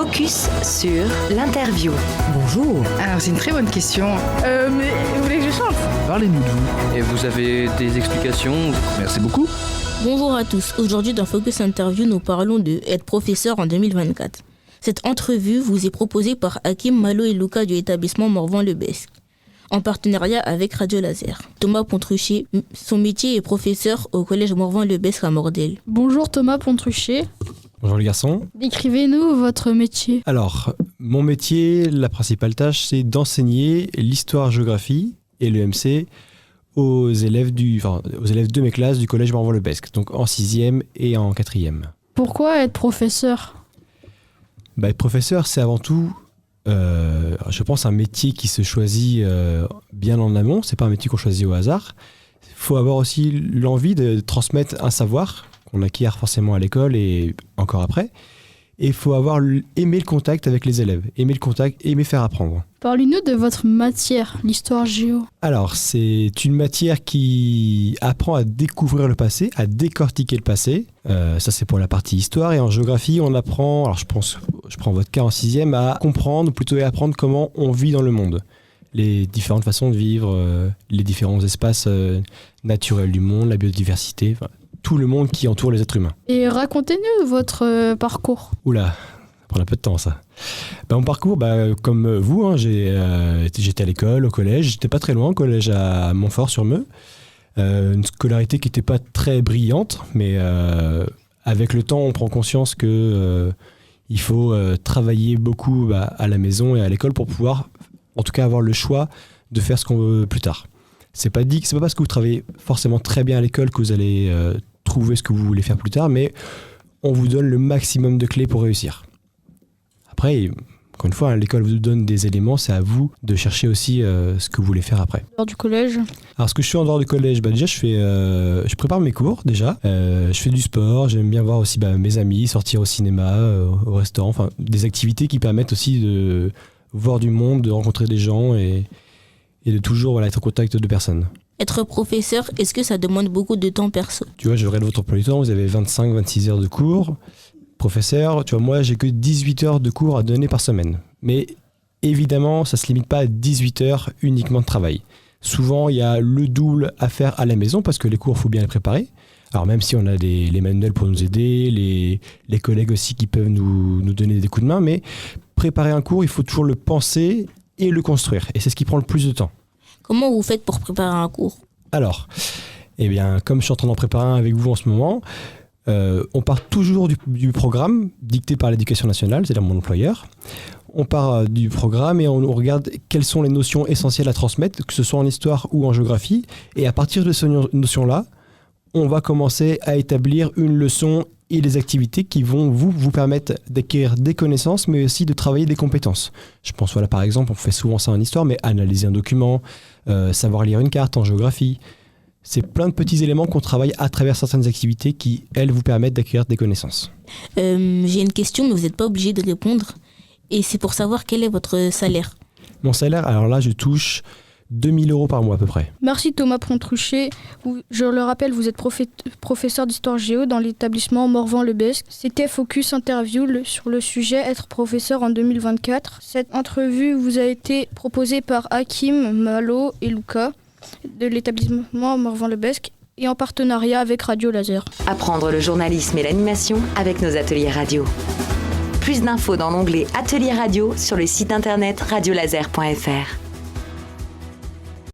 Focus sur l'interview. Bonjour. Alors c'est une très bonne question. Mais vous voulez que je chante ? Parlez-nous de vous. Et vous avez des explications ? Merci beaucoup. Bonjour à tous. Aujourd'hui dans Focus Interview, nous parlons de être professeur en 2024. Cette entrevue vous est proposée par Hakim, Malo et Luca du établissement Morvan-le-Besque, en partenariat avec Radio Laser. Thomas Pontruchet, son métier est professeur au collège Morvan-le-Besque à Mordel. Bonjour Thomas Pontruchet. Bonjour les garçons. Décrivez-nous votre métier. Alors, mon métier, la principale tâche, c'est d'enseigner l'histoire-géographie et le MC aux élèves de mes classes du collège Morvan-le-Besque, donc en 6e et en 4e. Pourquoi être professeur ? Être professeur, c'est avant tout, je pense, un métier qui se choisit bien en amont. C'est pas un métier qu'on choisit au hasard. Il faut avoir aussi l'envie de transmettre un savoir qu'on acquiert forcément à l'école et encore après. Et il faut avoir aimé le contact avec les élèves, aimer le contact, aimer faire apprendre. Parlez-nous de votre matière, l'histoire géo. Alors, c'est une matière qui apprend à découvrir le passé, à décortiquer le passé. Ça, c'est pour la partie histoire. Et en géographie, on apprend, alors je prends votre cas en 6e, à comprendre, plutôt à apprendre comment on vit dans le monde. Les différentes façons de vivre, les différents espaces naturels du monde, la biodiversité, tout le monde qui entoure les êtres humains. Et racontez-nous votre parcours. Oula, ça prend un peu de temps ça. Mon parcours, comme vous, j'étais à l'école, au collège. J'étais pas très loin, au collège à Montfort-sur-Meux. Une scolarité qui n'était pas très brillante, mais avec le temps, on prend conscience que il faut travailler beaucoup à la maison et à l'école pour pouvoir, en tout cas, avoir le choix de faire ce qu'on veut plus tard. C'est pas parce que vous travaillez forcément très bien à l'école que vous allez trouver ce que vous voulez faire plus tard, mais on vous donne le maximum de clés pour réussir. Après, encore une fois, l'école vous donne des éléments, c'est à vous de chercher aussi ce que vous voulez faire après. Dehors du collège ? Alors, ce que je fais en dehors du collège, déjà, je prépare mes cours, déjà. Je fais du sport, j'aime bien voir aussi mes amis, sortir au cinéma, au restaurant, des activités qui permettent aussi de voir du monde, de rencontrer des gens et de toujours être en contact de personnes. Être professeur, est-ce que ça demande beaucoup de temps perso ? Tu vois, je regarde votre emploi du temps, vous avez 25-26 heures de cours. Professeur, tu vois, moi, j'ai que 18 heures de cours à donner par semaine. Mais évidemment, ça ne se limite pas à 18 heures uniquement de travail. Souvent, il y a le double à faire à la maison parce que les cours, il faut bien les préparer. Alors même si on a les manuels pour nous aider, les collègues aussi qui peuvent nous donner des coups de main, mais préparer un cours, il faut toujours le penser et le construire. Et c'est ce qui prend le plus de temps. Comment vous faites pour préparer un cours ? Alors, comme je suis en train d'en préparer un avec vous en ce moment, on part toujours du programme dicté par l'Éducation nationale, c'est-à-dire mon employeur. On part du programme et on regarde quelles sont les notions essentielles à transmettre, que ce soit en histoire ou en géographie. Et à partir de ces notions-là, on va commencer à établir une leçon et des activités qui vont vous permettre d'acquérir des connaissances, mais aussi de travailler des compétences. Je pense, par exemple, on fait souvent ça en histoire, mais analyser un document, savoir lire une carte en géographie. C'est plein de petits éléments qu'on travaille à travers certaines activités qui, elles, vous permettent d'acquérir des connaissances. J'ai une question, mais vous n'êtes pas obligé de répondre. Et c'est pour savoir quel est votre salaire. Mon salaire, alors là, je touche 2 000 € par mois à peu près. Merci Thomas Pontruchet. Je le rappelle, vous êtes professeur d'histoire géo dans l'établissement Morvan-le-Besque. C'était Focus Interview sur le sujet être professeur en 2024. Cette entrevue vous a été proposée par Hakim, Malo et Luca de l'établissement Morvan-le-Besque et en partenariat avec Radio Laser. Apprendre le journalisme et l'animation avec nos ateliers radio. Plus d'infos dans l'onglet Ateliers radio sur le site internet radiolaser.fr.